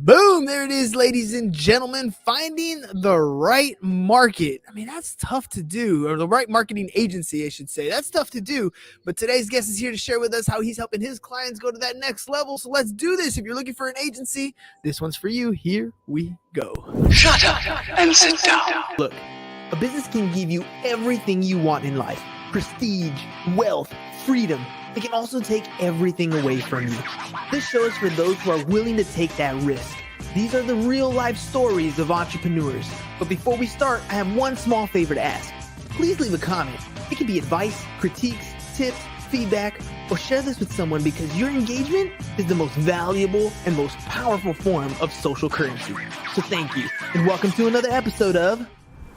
Boom, there it is, ladies and gentlemen. Finding the right market. I mean, that's tough to do, or the right marketing agency, I should say. That's tough to do. But today's guest is here to share with us how he's helping his clients go to that next level. So let's do this. If you're looking for an agency, this one's for you. Here we go. Shut up and sit down. Look, a business can give you everything you want in life: prestige, wealth, freedom. It can also take everything away from you. This show is for those who are willing to take that risk. These are the real life stories of entrepreneurs. But before we start, I have one small favor to ask. Please leave a comment. It can be advice, critiques, tips, feedback, or share this with someone, because your engagement is the most valuable and most powerful form of social currency. So thank you, and welcome to another episode of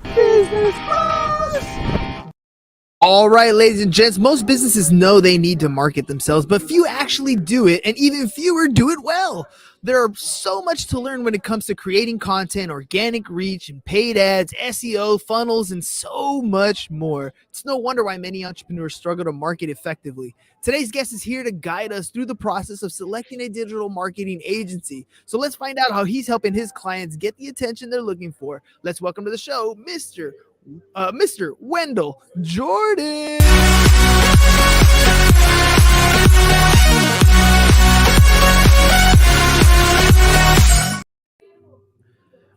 Business Bros. All right, ladies and gents, most businesses know they need to market themselves, but few actually do it, and even fewer do it well. There are so much to learn when it comes to creating content, organic reach, and paid ads, SEO, funnels, and so much more. It's no wonder why many entrepreneurs struggle to market effectively. Today's guest is here to guide us through the process of selecting a digital marketing agency. So let's find out how he's helping his clients get the attention they're looking for. Let's welcome to the show, Mr. Wendell Jordan.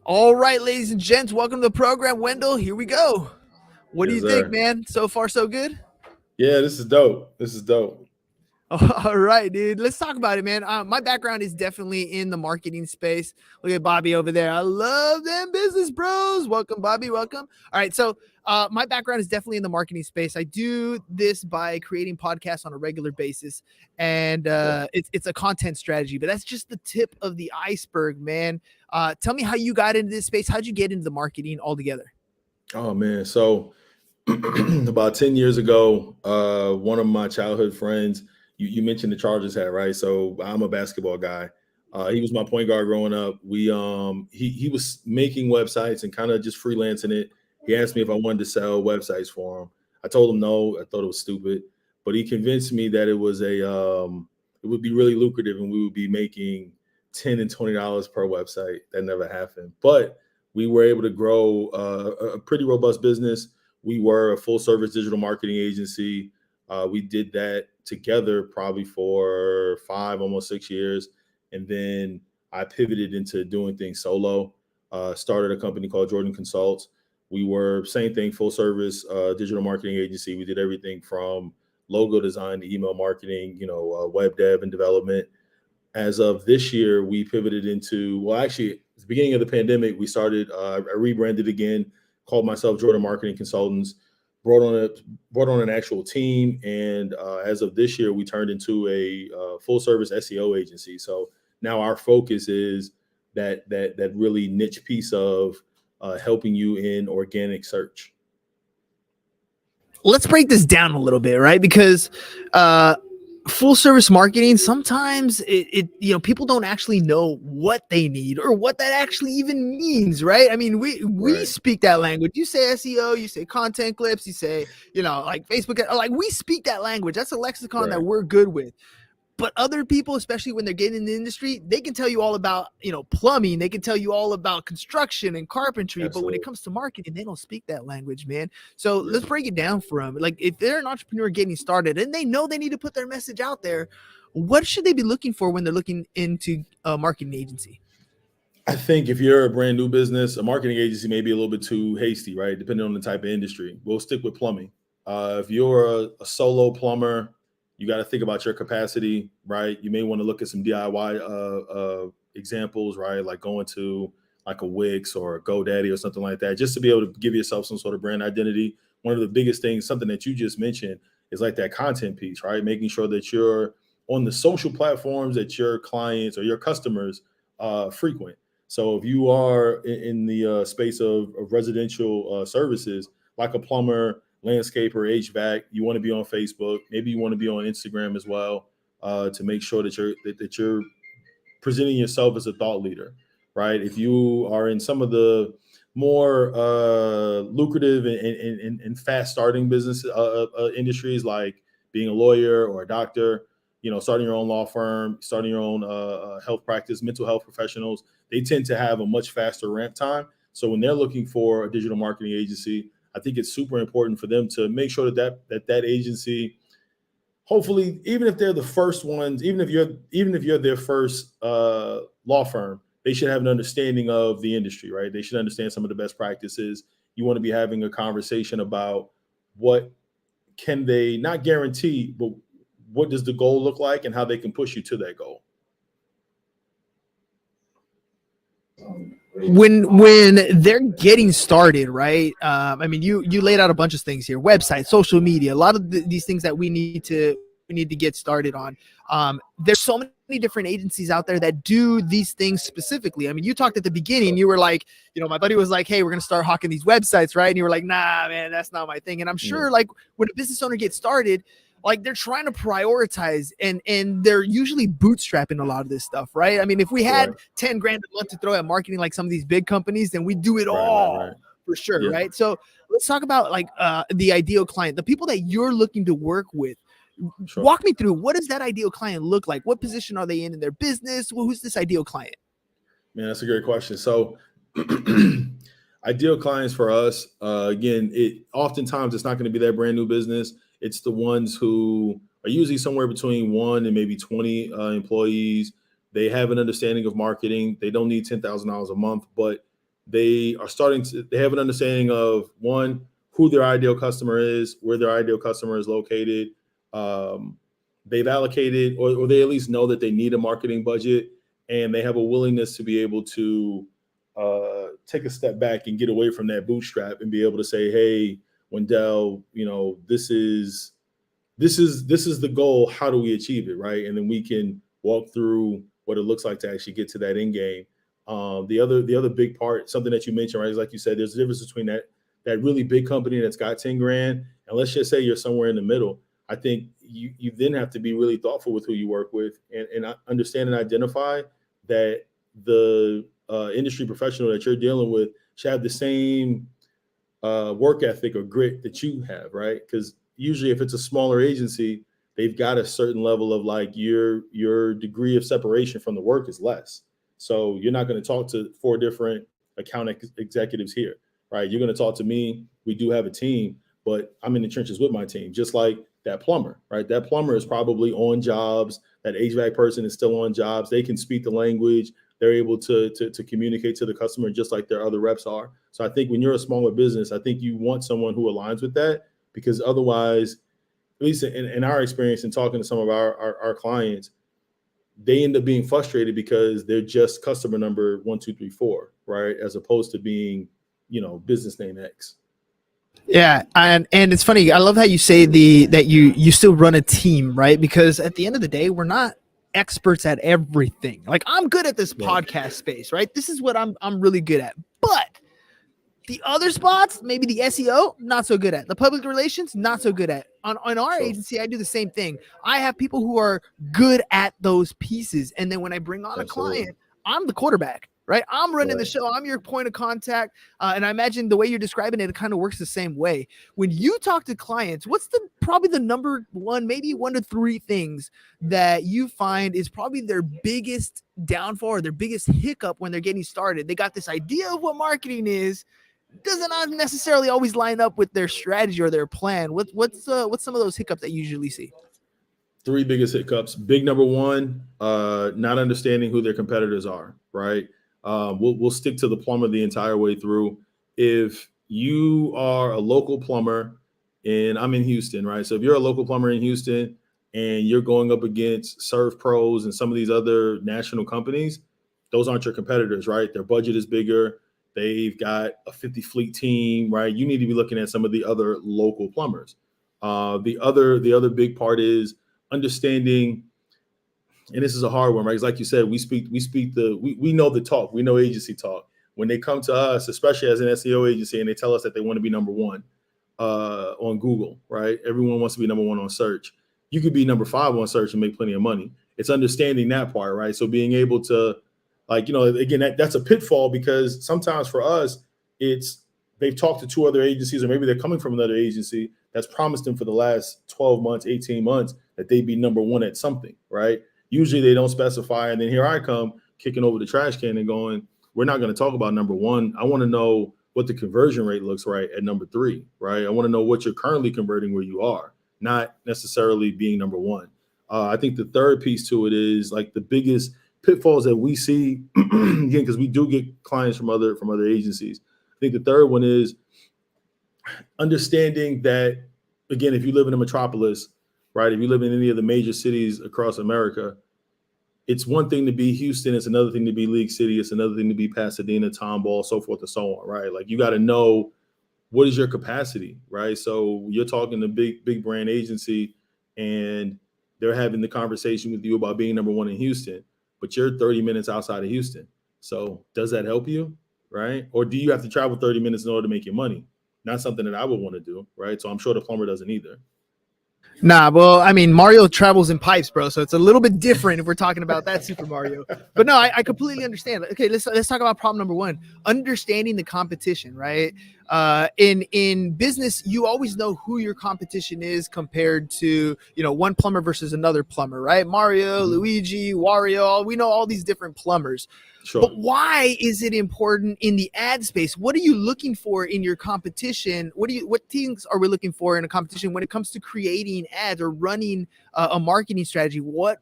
All right, ladies and gents, welcome to the program. Wendell, here we go. What do you think, man? So far, so good? Yeah, this is dope. All right, dude. Let's talk about it, man. My background is definitely in the marketing space. Look at Bobby over there. I love them business bros. Welcome, Bobby. Welcome. All right. So my background is definitely in the marketing space. I do this by creating podcasts on a regular basis. And it's a content strategy, but that's just the tip of the iceberg, man. Tell me how you got into this space. How'd you get into the marketing altogether? Oh, man. So about 10 years ago, one of my childhood friends, you mentioned the Chargers hat, right? So I'm a basketball guy. He was my point guard growing up. He was making websites and kind of just freelancing it. He asked me if I wanted to sell websites for him. I told him no. I thought it was stupid, but he convinced me that it would be really lucrative and we would be making $10 and $20 per website. That never happened, but we were able to grow a pretty robust business. We were a full service digital marketing agency. We did that together probably for 5, almost 6 years. And then I pivoted into doing things solo, started a company called Jordan Consults. We were same thing, full service digital marketing agency. We did everything from logo design to email marketing, web dev and development. As of this year, we pivoted into, actually, at the beginning of the pandemic, we started, I rebranded again, called myself Jordan Marketing Consultants. Brought on an actual team, and as of this year, we turned into a full service SEO agency. So now our focus is that really niche piece of helping you in organic search. Let's break this down a little bit, right? Because full service marketing, sometimes people don't actually know what they need or what that actually even means, right? I mean, we Right. speak that language. You say SEO, you say content clips, you say, like Facebook, like we speak that language. That's a lexicon that we're good with. But other people, especially when they're getting in the industry, they can tell you all about, plumbing. They can tell you all about construction and carpentry. Absolutely. But when it comes to marketing, they don't speak that language, man. So let's break it down for them. Like, if they're an entrepreneur getting started and they know they need to put their message out there, what should they be looking for when they're looking into a marketing agency? I think if you're a brand new business, a marketing agency may be a little bit too hasty, right? Depending on the type of industry. We'll stick with plumbing. If you're a solo plumber, you got to think about your capacity, right? You may want to look at some DIY examples, right? Like going to like a Wix or a GoDaddy or something like that, just to be able to give yourself some sort of brand identity. One of the biggest things, something that you just mentioned, is like that content piece, right? Making sure that you're on the social platforms that your clients or your customers frequent. So if you are in the space of residential services, like a plumber, landscaper, HVAC, you want to be on Facebook. Maybe you want to be on Instagram as well, to make sure that you're presenting yourself as a thought leader, right? If you are in some of the more lucrative and fast starting business industries, like being a lawyer or a doctor, starting your own law firm, starting your own health practice, mental health professionals, they tend to have a much faster ramp time. So when they're looking for a digital marketing agency, I think it's super important for them to make sure that agency, hopefully, even if they're the first ones, even if you're their first law firm, they should have an understanding of the industry, right? They should understand some of the best practices. You want to be having a conversation about what can they not guarantee, but what does the goal look like and how they can push you to that goal. When they're getting started, right? I mean, you laid out a bunch of things here: website, social media, a lot of these things that we need to get started on. There's so many different agencies out there that do these things specifically. I mean, you talked at the beginning, you were like, my buddy was like, hey, we're gonna start hawking these websites, right? And you were like, nah, man, that's not my thing. And I'm sure, like, when a business owner gets started, like, they're trying to prioritize and they're usually bootstrapping a lot of this stuff, right? I mean, if we had 10 grand a month to throw at marketing like some of these big companies, then we do it all for sure, right? So let's talk about like the ideal client, the people that you're looking to work with. Walk me through, what does that ideal client look like? What position are they in their business? Well, who's this ideal client? Man, that's a great question. So ideal clients for us, again, oftentimes it's not going to be that brand new business. It's the ones who are usually somewhere between 1 and maybe 20 employees. They have an understanding of marketing. They don't need $10,000 a month, but they have an understanding of, one, who their ideal customer is, where their ideal customer is located. They've allocated, or they at least know that they need a marketing budget, and they have a willingness to be able to take a step back and get away from that bootstrap and be able to say, hey, Wendell, this is the goal. How do we achieve it, right? And then we can walk through what it looks like to actually get to that end game. The other big part, something that you mentioned, right, is like you said, there's a difference between that really big company that's got 10 grand, and let's just say you're somewhere in the middle. I think you then have to be really thoughtful with who you work with and understand and identify that the industry professional that you're dealing with should have the same work ethic or grit that you have, right? Because usually if it's a smaller agency, they've got a certain level of like your degree of separation from the work is less. So you're not going to talk to 4 different account executives here, right? You're going to talk to me. We do have a team, but I'm in the trenches with my team, just like that plumber, right? That plumber is probably on jobs. That HVAC person is still on jobs. They can speak the language. They're able to communicate to the customer just like their other reps are. So I think when you're a smaller business, I think you want someone who aligns with that, because otherwise, at least in our experience in talking to some of our clients, they end up being frustrated because they're just customer number 1, 2, 3, 4, right? As opposed to being, business name X. Yeah, and it's funny. I love how you say that you still run a team, right? Because at the end of the day, we're not experts at everything. Like, I'm good at this podcast space, right? This is what I'm really good at. But the other spots, maybe the SEO, not so good at. The public relations, not so good at. On our agency, I do the same thing. I have people who are good at those pieces, and then when I bring on a client, I'm the quarterback, right? I'm running the show. I'm your point of contact. And I imagine the way you're describing it, it kind of works the same way. When you talk to clients, what's probably the number 1, maybe 1 to 3 things that you find is probably their biggest downfall or their biggest hiccup when they're getting started? They got this idea of what marketing is, doesn't necessarily always line up with their strategy or their plan. What's some of those hiccups that you usually see? 3 biggest hiccups. Big number 1, not understanding who their competitors are, right? We'll stick to the plumber the entire way through. If you are a local plumber, and I'm in Houston, right? So if you're a local plumber in Houston and you're going up against Serve Pros and some of these other national companies, those aren't your competitors, right? Their budget is bigger. They've got a 50 fleet team, right? You need to be looking at some of the other local plumbers. The other big part is understanding, and this is a hard one, right? Because like you said, we know the talk, we know agency talk. When they come to us, especially as an SEO agency, and they tell us that they want to be number 1 on Google, right? Everyone wants to be number 1 on search. You could be number 5 on search and make plenty of money. It's understanding that part, right? So being able to, again, that's a pitfall, because sometimes for us, it's they've talked to 2 other agencies, or maybe they're coming from another agency that's promised them for the last 12 months, 18 months that they'd be number one at something, right? Usually they don't specify. And then here I come kicking over the trash can and going, we're not going to talk about number one. I want to know what the conversion rate looks right at number 3, right? I want to know what you're currently converting where you are, not necessarily being number one. I think the third piece to it is like the biggest pitfalls that we see, again, because we do get clients from other agencies. I think the third one is understanding that, again, if you live in a metropolis, right, if you live in any of the major cities across America, it's one thing to be Houston, it's another thing to be League City, it's another thing to be Pasadena, Tomball, so forth and so on, right? Like you got to know what is your capacity, right? So you're talking to big brand agency and they're having the conversation with you about being number one in Houston, but you're 30 minutes outside of Houston. So does that help you, right? Or do you have to travel 30 minutes in order to make your money? Not something that I would want to do, right? So I'm sure the plumber doesn't either. Nah, well, I mean, Mario travels in pipes, bro. So it's a little bit different if we're talking about that Super Mario. But no, I completely understand. Okay, let's talk about problem number one: understanding the competition, right? In business, you always know who your competition is compared to one plumber versus another plumber, right? Mario, Luigi, Wario, we know all these different plumbers. Sure. But why is it important in the ad space? What are you looking for in your competition? What things are we looking for in a competition when it comes to creating ads or running a marketing strategy? What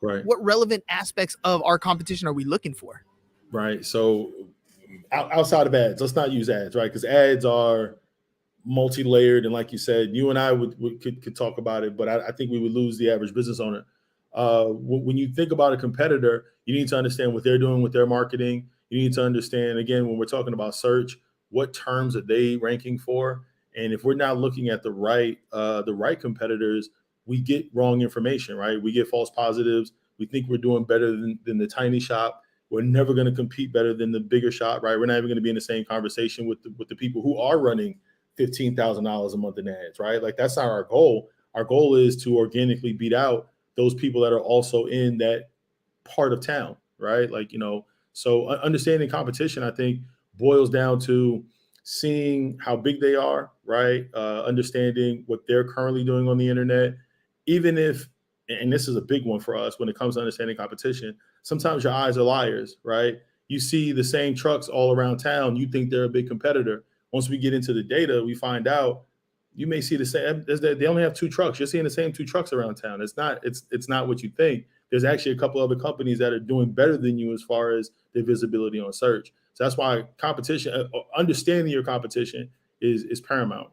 relevant aspects of our competition are we looking for? Right. So outside of ads, let's not use ads, right? Because ads are multi-layered, and like you said, you and I could talk about it, but I think we would lose the average business owner. When you think about a competitor, you need to understand what they're doing with their marketing. You need to understand, again, when we're talking about search, what terms are they ranking for? And if we're not looking at the right competitors, we get wrong information, right? We get false positives. We think we're doing better than the tiny shop. We're never going to compete better than the bigger shop, right? We're not even going to be in the same conversation with the people who are running $15,000 a month in ads, right? Like that's not our goal. Our goal is to organically beat out those people that are also in that part of town, right? Like, so understanding competition, I think, boils down to seeing how big they are, right? Understanding what they're currently doing on the internet, even if, and this is a big one for us when it comes to understanding competition, sometimes your eyes are liars, right? You see the same trucks all around town, you think they're a big competitor. Once we get into the data, we find out you may see the same. They only have 2 trucks. You're seeing the same 2 trucks around town. It's not what you think. There's actually a couple other companies that are doing better than you as far as their visibility on search. So that's why competition, understanding your competition is paramount.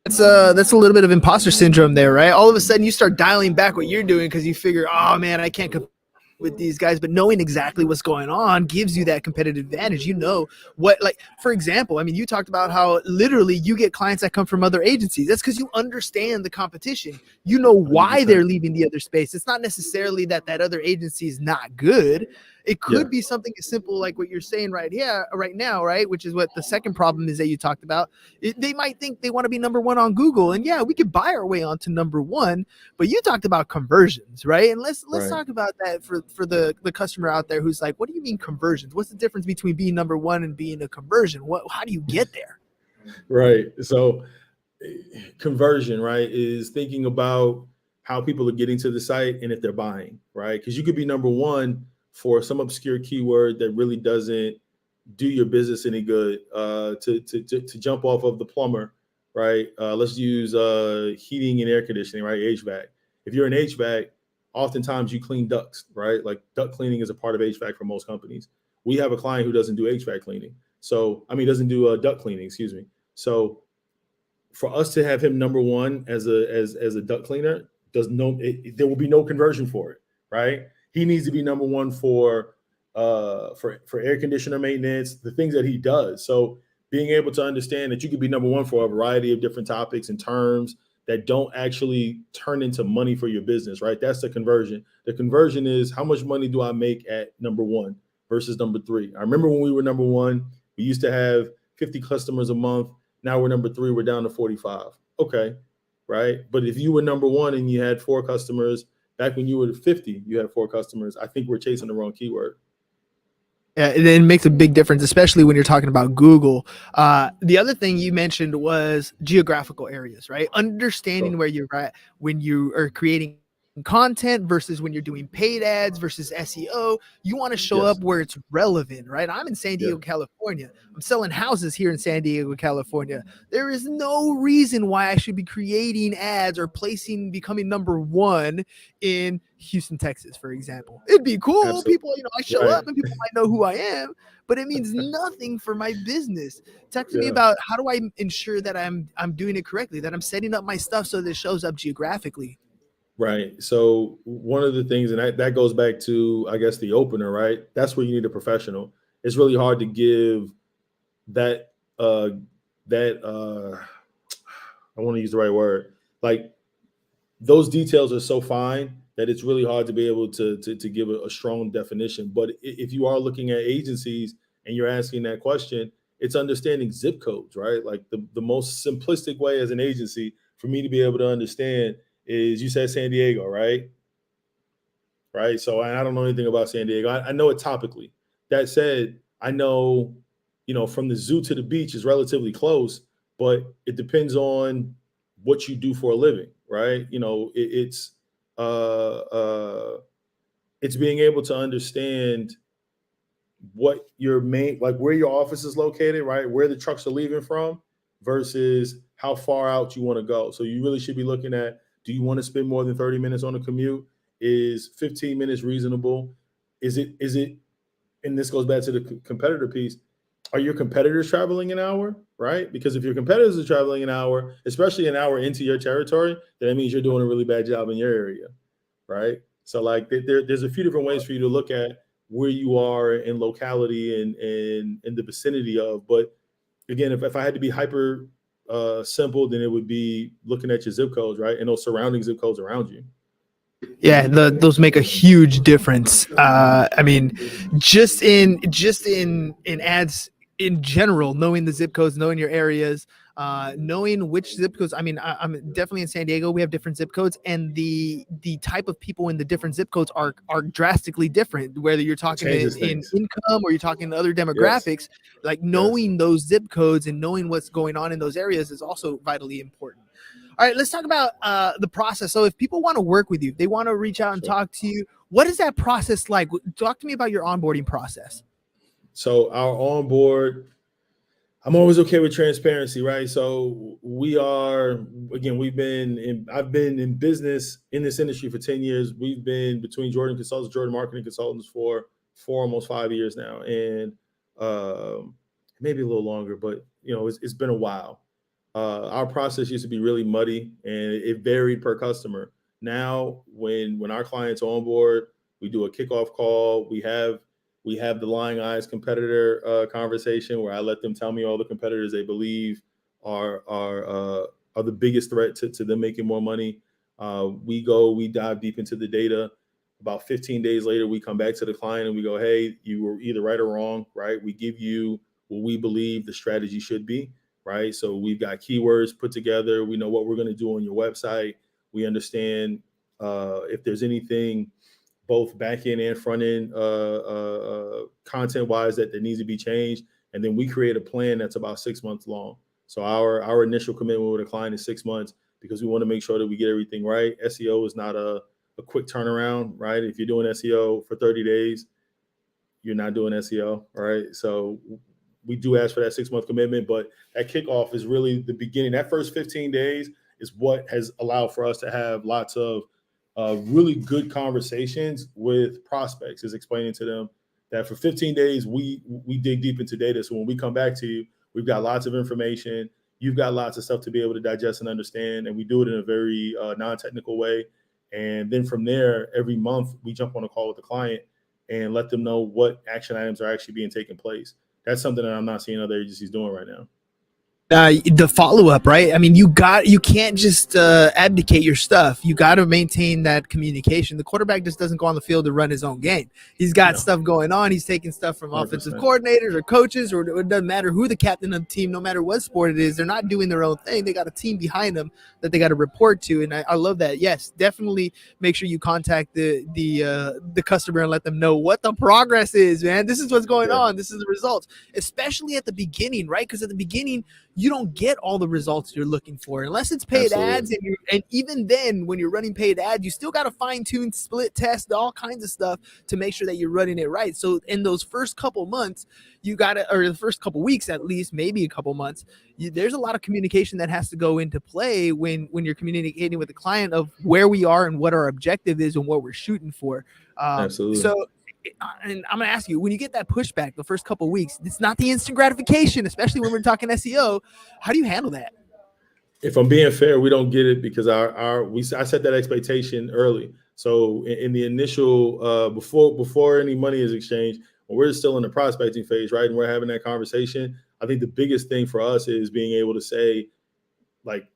That's a little bit of imposter syndrome there, right? All of a sudden you start dialing back what you're doing because you figure, oh man, I can't compete with these guys, but knowing exactly what's going on gives you that competitive advantage. What, like, for example, I mean, you talked about how literally you get clients that come from other agencies. That's because you understand the competition. You know why 100%. They're leaving the other space. It's not necessarily that other agency is not good. It could be something as simple like what you're saying right now, right? Which is what the second problem is that you talked about. They might think they want to be number one on Google, and yeah, we could buy our way onto number one. But you talked about conversions, right? And let's talk about that for the customer out there who's like, what do you mean conversions? What's the difference between being number one and being a conversion? How do you get there? Right. So conversion, right, is thinking about how people are getting to the site and if they're buying, right? Because you could be number one for some obscure keyword that really doesn't do your business any good. To jump off of the plumber, right? Let's use heating and air conditioning, right? HVAC. If you're an HVAC, oftentimes you clean ducts, right? Like duct cleaning is a part of HVAC for most companies. We have a client who doesn't do HVAC cleaning. Doesn't do duct cleaning, excuse me. So for us to have him number one as a duct cleaner, there will be no conversion for it, right? He needs to be number one for air conditioner maintenance, the things that he does. So being able to understand that you could be number one for a variety of different topics and terms that don't actually turn into money for your business, right? That's the conversion. The conversion is how much money do I make at number one versus number 3. I remember when we were number one, we used to have 50 customers a month. Now we're number 3, we're down to 45. Okay, right? But if you were number one and you had 4 customers, back when you were 50, you had 4 customers, I think we're chasing the wrong keyword. It makes a big difference, especially when you're talking about Google. The other thing you mentioned was geographical areas, right? Understanding Sure. where you're at when you are creating content versus when you're doing paid ads versus SEO. You want to show up Yes. where it's relevant, right? I'm in San Yeah. Diego, California. I'm selling houses here in San Diego, California. There is no reason why I should be creating ads or becoming number one in Houston, Texas, for example. It'd be cool. Absolutely. People, I show Right. up and people might know who I am, but it means nothing for my business. Talk to me Yeah. about how do I ensure that I'm doing it correctly, that I'm setting up my stuff so that it shows up geographically. Right. So one of the things, and that goes back to, I guess, the opener, right? That's where you need a professional. It's really hard to give that that I want to use the right word. Like those details are so fine that it's really hard to be able to give a strong definition. But if you are looking at agencies and you're asking that question, it's understanding zip codes, right? Like the most simplistic way as an agency for me to be able to understand is you said San Diego, right? Right. So I don't know anything about San Diego. I know it topically. That said, I know, from the zoo to the beach is relatively close, but it depends on what you do for a living, right? Uh, uh, it's being able to understand what your main, like where your office is located, right? Where the trucks are leaving from versus how far out you want to go. So you really should be looking at, do you want to spend more than 30 minutes on a commute? Is 15 minutes reasonable? Is it, and this goes back to the competitor piece. Are your competitors traveling an hour, right? Because if your competitors are traveling an hour, especially an hour into your territory, then that means you're doing a really bad job in your area, right? So like there's a few different ways for you to look at where you are in locality and in the vicinity of. But again, if I had to be hyper simple, then it would be looking at your zip codes, right, and those surrounding zip codes around you. Yeah, those make a huge difference. I mean, just in ads in general, knowing the zip codes, knowing your areas, knowing which zip codes. I mean, I'm definitely in San Diego. We have different zip codes, and the type of people in the different zip codes are drastically different. Whether you're It talking changes in things. income or you're talking other Yes. demographics, like Yes. knowing those zip codes and knowing what's going on in those areas is also vitally important. All right, let's talk about the process. So if people want to work with you, they want to reach out and Sure. talk to you, what is that process like? Talk to me about your onboarding process. So our on board, I'm always okay with transparency, right? So we are, again, I've been in business in this industry for 10 years. We've been between Jordan Consultants, Jordan Marketing Consultants for almost 5 years now. And maybe a little longer, but it's been a while. Our process used to be really muddy and it varied per customer. Now, when our clients are on board, we do a kickoff call. We have the lying eyes competitor conversation where I let them tell me all the competitors they believe are the biggest threat to them making more money. We dive deep into the data. About 15 days later, we come back to the client and we go, hey, you were either right or wrong, right? We give you what we believe the strategy should be, right? So we've got keywords put together. We know what we're going to do on your website. We understand if there's anything both back end and front end content wise that needs to be changed. And then we create a plan that's about 6 months long. So our initial commitment with a client is 6 months because we want to make sure that we get everything right. SEO is not a quick turnaround, right? If you're doing SEO for 30 days, you're not doing SEO, all right? So we do ask for that 6 month commitment, but that kickoff is really the beginning. That first 15 days is what has allowed for us to have lots of really good conversations with prospects, is explaining to them that for 15 days we dig deep into data. So when we come back to you, we've got lots of information. You've got lots of stuff to be able to digest and understand, and we do it in a very non-technical way. And then from there, every month we jump on a call with the client and let them know what action items are actually being taken place. That's something that I'm not seeing other agencies doing right now. The follow up, right? I mean, you can't just abdicate your stuff. You got to maintain that communication. The quarterback just doesn't go on the field to run his own game. He's got stuff going on. He's taking stuff from 100%. offensive coordinators or coaches, or it doesn't matter who the captain of the team, no matter what sport it is. They're not doing their own thing. They got a team behind them that they got to report to, and I love that. Yes, definitely make sure you contact the customer and let them know what the progress is, man. This is what's going on. This is the results, especially at the beginning, right? Because at the beginning, you don't get all the results you're looking for unless it's paid ads. And even then, when you're running paid ads, you still got to fine tune, split test, all kinds of stuff to make sure that you're running it right. So in those first couple months, you got to, or the first couple weeks at least, maybe a couple months, there's a lot of communication that has to go into play when you're communicating with the client of where we are and what our objective is and what we're shooting for. Absolutely. So, and I'm going to ask you, when you get that pushback the first couple of weeks, it's not the instant gratification, especially when we're talking SEO. How do you handle that? If I'm being fair, we don't get it because I set that expectation early. So in the initial before any money is exchanged, when we're still in the prospecting phase, right, and we're having that conversation, I think the biggest thing for us is being able to say, like,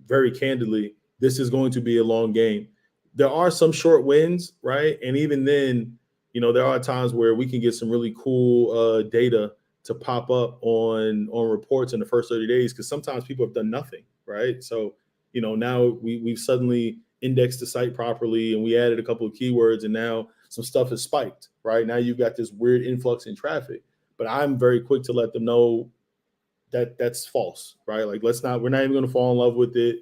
very candidly, this is going to be a long game. There are some short wins, right, and even then, there are times where we can get some really cool data to pop up on reports in the first 30 days because sometimes people have done nothing, right? So, now we've suddenly indexed the site properly and we added a couple of keywords and now some stuff has spiked, right? Now you've got this weird influx in traffic. But I'm very quick to let them know that that's false, right? Like we're not even going to fall in love with it.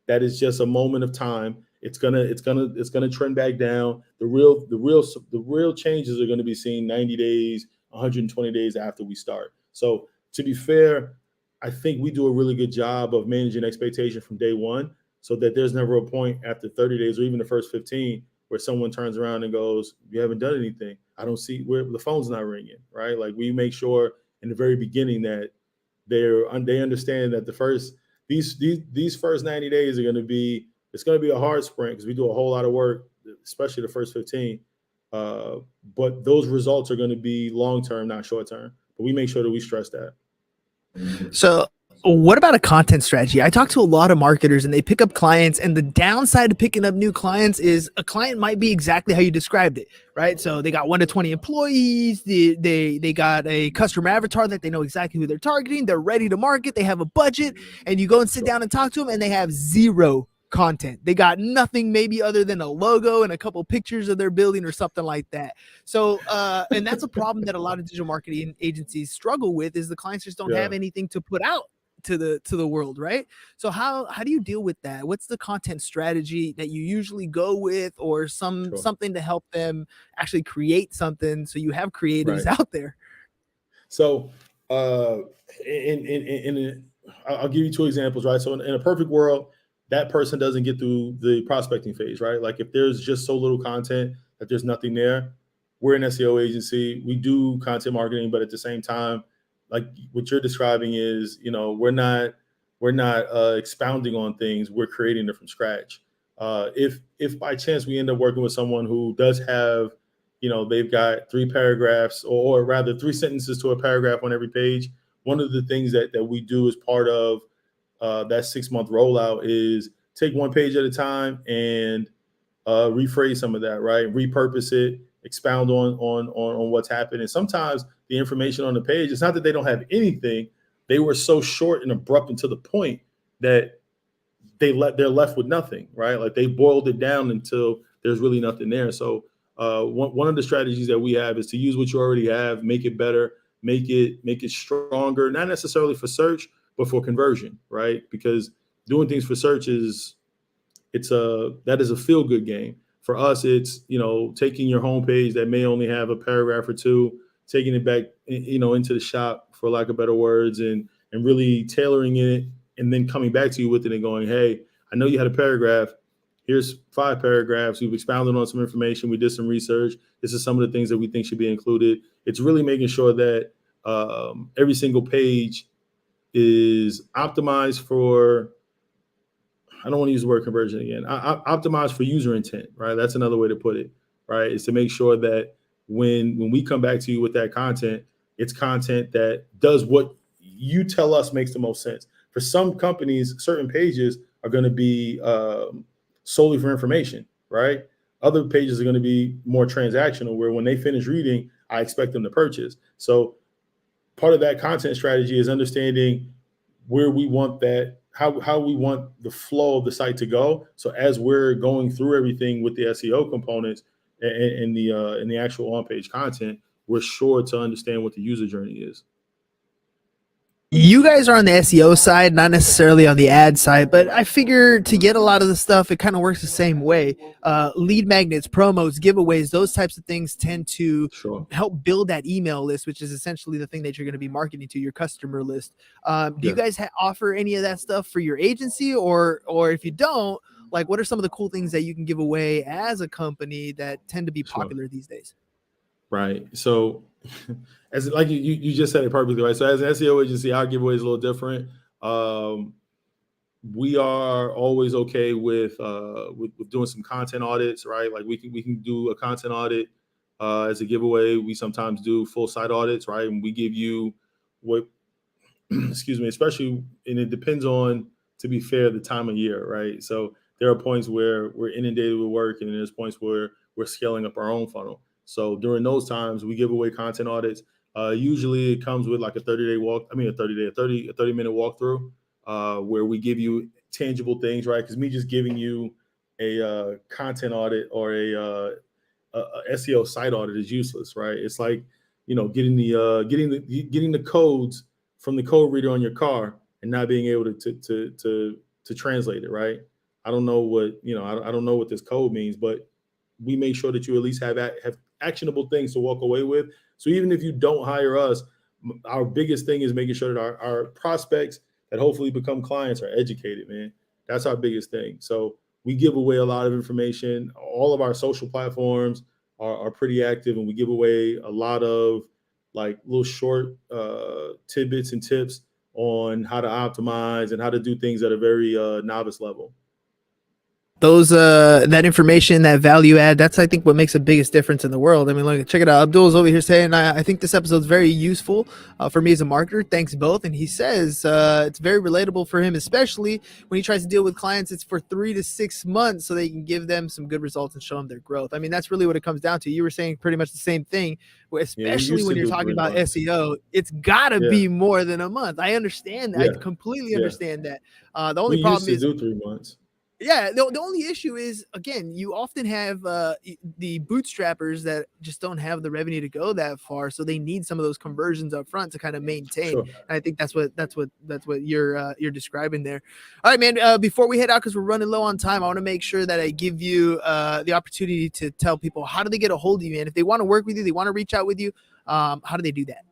That is just a moment of time. It's gonna trend back down. The real changes are going to be seen 90 days, 120 days after we start. So to be fair, I think we do a really good job of managing expectation from day one so that there's never a point after 30 days or even the first 15 where someone turns around and goes, you haven't done anything. I don't see where the phone's not ringing, right? Like we make sure in the very beginning that they understand that these first 90 days are going to be, it's going to be a hard sprint because we do a whole lot of work, especially the first 15. But those results are going to be long-term, not short-term. But we make sure that we stress that. So what about a content strategy? I talk to a lot of marketers and they pick up clients, and the downside of picking up new clients is a client might be exactly how you described it, right? So they got 1 to 20 employees. They got a customer avatar that they know exactly who they're targeting. They're ready to market. They have a budget, and you go and sit down and talk to them and they have zero content. They got nothing maybe other than a logo and a couple pictures of their building or something like that. So, and that's a problem that a lot of digital marketing agencies struggle with, is the clients just don't have anything to put out to the world, right? So how do you deal with that? What's the content strategy that you usually go with, or something to help them actually create something so you have creatives out there? So I'll give you 2 examples, right? So in a perfect world, that person doesn't get through the prospecting phase, right? Like if there's just so little content that there's nothing there. We're an SEO agency. We do content marketing, but at the same time, like what you're describing is, we're not expounding on things. We're creating it from scratch. If by chance we end up working with someone who does have, they've got 3 paragraphs or rather 3 sentences to a paragraph on every page. One of the things that we do as part of that 6-month rollout is take 1 page at a time and rephrase some of that, right? Repurpose it, expound on what's happened. And sometimes the information on the page, it's not that they don't have anything. They were so short and abrupt and to the point that they're left with nothing, right? Like they boiled it down until there's really nothing there. So one of the strategies that we have is to use what you already have, make it better, make it stronger, not necessarily for search, but for conversion, right? Because doing things for search that is a feel good game. For us, it's, taking your homepage that may only have a paragraph or 2, taking it back, into the shop, for lack of better words, and really tailoring it, and then coming back to you with it and going, hey, I know you had a paragraph. Here's 5 paragraphs. We've expounded on some information. We did some research. This is some of the things that we think should be included. It's really making sure that every single page is optimized for, I don't want to use the word conversion again, optimized for user intent, right? That's another way to put it, right? Is to make sure that when we come back to you with that content, it's content that does what you tell us makes the most sense. For some companies, certain pages are going to be solely for information, right? Other pages are going to be more transactional, where when they finish reading, I expect them to purchase. So part of that content strategy is understanding where we want that, how we want the flow of the site to go. So as we're going through everything with the SEO components and the actual on-page content, we're sure to understand what the user journey is. You guys are on the SEO side, not necessarily on the ad side, but I figure to get a lot of the stuff, it kind of works the same way. Lead magnets, promos, giveaways, those types of things tend to Sure. help build that email list, which is essentially the thing that you're going to be marketing to, your customer list. Do you guys offer any of that stuff for your agency, or if you don't, like, what are some of the cool things that you can give away as a company that tend to be popular these days? Right. So as like you just said it perfectly, right? So as an SEO agency, our giveaway is a little different. We are always okay with doing some content audits, right? Like we can do a content audit as a giveaway. We sometimes do full site audits, right? And we give you what excuse me, especially, and it depends on, to be fair, the time of year, right? So there are points where we're inundated with work, and there's points where we're scaling up our own funnel. So during those times, we give away content audits. Usually it comes with like a 30-day walk. I mean, a 30-minute walkthrough where we give you tangible things, right? Because me just giving you a content audit or a SEO site audit is useless, right? It's like, getting the codes from the code reader on your car and not being able to translate it, right? I don't know what I don't know what this code means, but we make sure that you at least have actionable things to walk away with. So even if you don't hire us, our biggest thing is making sure that our prospects that hopefully become clients are educated, man. That's our biggest thing. So we give away a lot of information. All of our social platforms are pretty active, and we give away a lot of like little short tidbits and tips on how to optimize and how to do things at a very novice level. Those that information, that value add, that's, I think, what makes the biggest difference in the world. I mean, look, check it out. Abdul's over here saying, I think this episode is very useful for me as a marketer. Thanks both. And he says it's very relatable for him, especially when he tries to deal with clients. It's for 3 to 6 months so they can give them some good results and show them their growth. I mean, that's really what it comes down to. You were saying pretty much the same thing, especially when you're talking about SEO. It's got to be more than a month. I understand. I completely understand that. The only problem is do 3 months. Yeah, the only issue is, again, you often have the bootstrappers that just don't have the revenue to go that far, so they need some of those conversions up front to kind of maintain. Sure. And I think that's what you're describing there. All right, man. Before we head out, because we're running low on time, I want to make sure that I give you the opportunity to tell people, how do they get a hold of you, man? If they want to work with you, they want to reach out with you, how do they do that?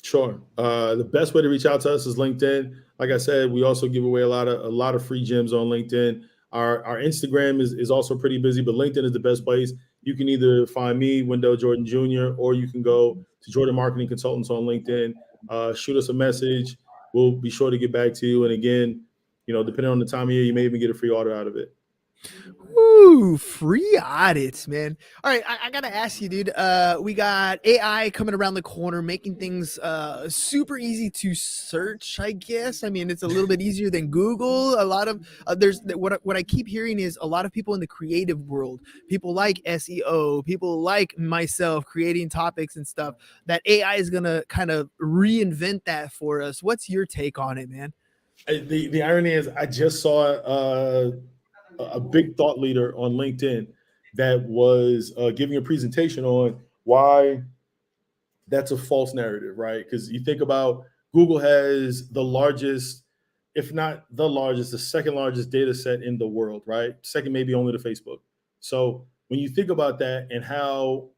Sure. The best way to reach out to us is LinkedIn. Like I said, we also give away a lot of free gems on LinkedIn. Our Instagram is also pretty busy, but LinkedIn is the best place. You can either find me, Wendell Jordan Jr., or you can go to Jordan Marketing Consultants on LinkedIn. Shoot us a message. We'll be sure to get back to you. And again, depending on the time of year, you may even get a free order out of it. Ooh, free audits, man. All right, I gotta ask you, dude. We got AI coming around the corner, making things super easy to search, I guess. I mean, it's a little bit easier than Google. A lot of there's what I keep hearing is a lot of people in the creative world, people like SEO, people like myself, creating topics and stuff, that AI is gonna kind of reinvent that for us. What's your take on it, man? The irony is, I just saw a big thought leader on LinkedIn that was giving a presentation on why that's a false narrative, right? Because you think about Google has the largest, if not the largest, the second largest data set in the world, right? Second, maybe only to Facebook. So when you think about that and how,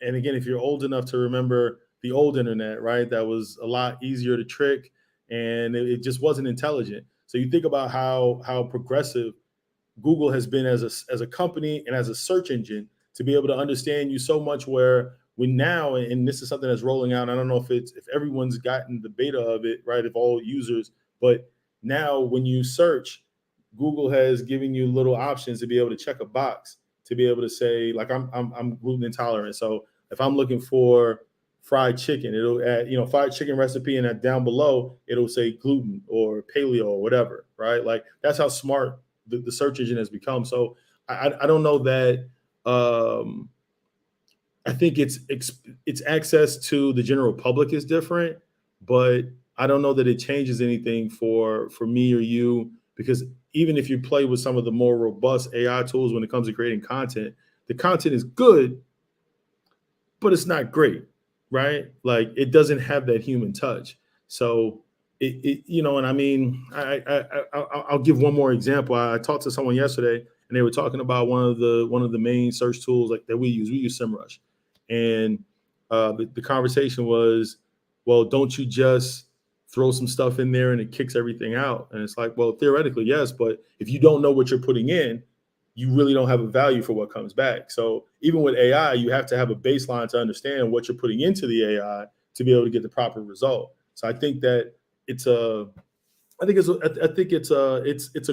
and again, if you're old enough to remember the old internet, right, that was a lot easier to trick and it just wasn't intelligent. So you think about how progressive Google has been as a company and as a search engine to be able to understand you so much, where we now, and this is something that's rolling out, I don't know if everyone's gotten the beta of it, right, if all users, but now when you search, Google has given you little options to be able to check a box, to be able to say, like, I'm gluten intolerant. So if I'm looking for fried chicken. It'll add, fried chicken recipe, and that down below it'll say gluten or paleo or whatever, right? Like that's how smart the search engine has become. So I don't know that. I think it's access to the general public is different, but I don't know that it changes anything for me or you, because even if you play with some of the more robust AI tools when it comes to creating content, the content is good, but it's not great, right? Like it doesn't have that human touch. So and I mean, I'll give one more example. I talked to someone yesterday, and they were talking about one of the main search tools like that we use. We use SEMrush, and the conversation was, well, don't you just throw some stuff in there and it kicks everything out? And it's like, well, theoretically, yes, but if you don't know what you're putting in, you really don't have a value for what comes back. So even with AI, you have to have a baseline to understand what you're putting into the AI to be able to get the proper result. So I think that it's a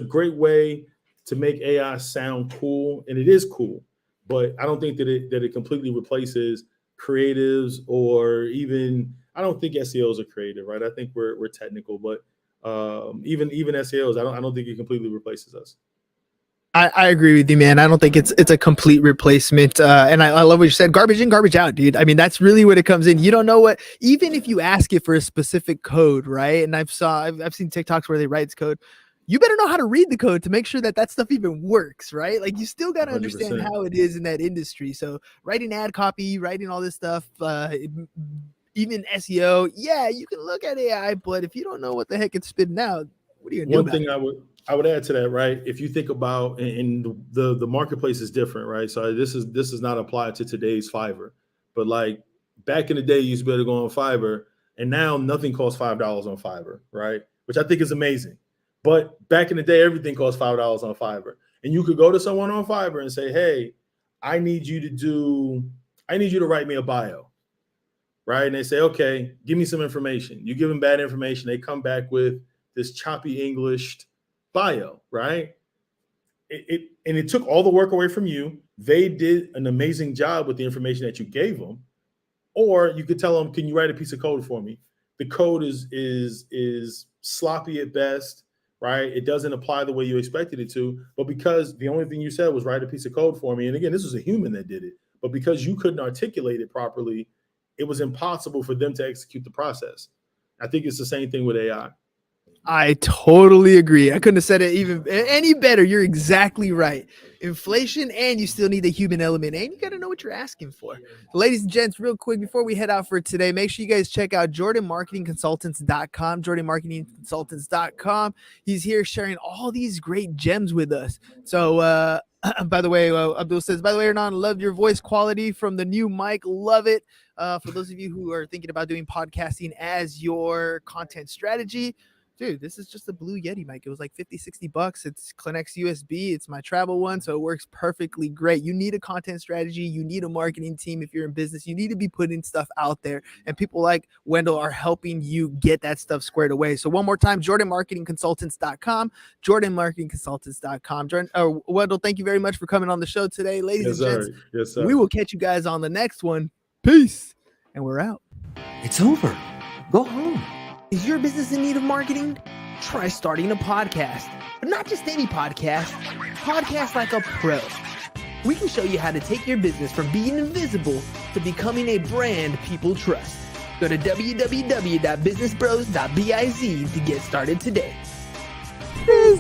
great way to make AI sound cool, and it is cool, but I don't think that it completely replaces creatives, or even, I don't think SEOs are creative, right? I think we're technical, but even SEOs, I don't think it completely replaces us. I agree with you, man. I don't think it's a complete replacement. And I love what you said. Garbage in, garbage out, dude. I mean, that's really what it comes in. You don't know what, even if you ask it for a specific code, right? And I've seen TikToks where they write code. You better know how to read the code to make sure that stuff even works, right? Like you still got to understand 100%. how it is in that industry. So writing ad copy, writing all this stuff, even SEO, yeah, you can look at AI, but if you don't know what the heck it's spitting out, what are you gonna do? One thing I would add to that, right? If you think about, and the marketplace is different, right? So this is not applied to today's Fiverr, but like back in the day, you used to be able to go on Fiverr, and now nothing costs $5 on Fiverr, right? Which I think is amazing. But back in the day, everything cost $5 on Fiverr, and you could go to someone on Fiverr and say, "Hey, I need you to write me a bio," right? And they say, "Okay, give me some information." You give them bad information, they come back with this choppy English bio, right? It took all the work away from you. They did an amazing job with the information that you gave them. Or you could tell them, "Can you write a piece of code for me?" The code is sloppy at best, right? It doesn't apply the way you expected it to, but because the only thing you said was write a piece of code for me, and again, this was a human that did it, but because you couldn't articulate it properly, it was impossible for them to execute the process. I think it's the same thing with AI. I totally agree. I couldn't have said it even any better. You're exactly right. Inflation, and you still need the human element, and you got to know what you're asking for. Ladies and gents, real quick before we head out for today, make sure you guys check out jordanmarketingconsultants.com, jordanmarketingconsultants.com. He's here sharing all these great gems with us. So, by the way, Abdul says, by the way, Hernan, love your voice quality from the new mic. Love it. For those of you who are thinking about doing podcasting as your content strategy, dude, this is just a Blue Yeti mic. It was like $50-$60. It's Clinex USB. It's my travel one, so it works perfectly great. You need a content strategy. You need a marketing team. If you're in business, you need to be putting stuff out there, and people like Wendell are helping you get that stuff squared away. So one more time, jordanmarketingconsultants.com, jordanmarketingconsultants.com. Wendell, thank you very much for coming on the show today. Ladies and gents, yes, sir. We will catch you guys on the next one. Peace, and we're out. It's over. Go home. Is your business in need of marketing? Try starting a podcast, but not just any podcast. Podcast like a pro. We can show you how to take your business from being invisible to becoming a brand people trust. Go to www.businessbros.biz to get started today.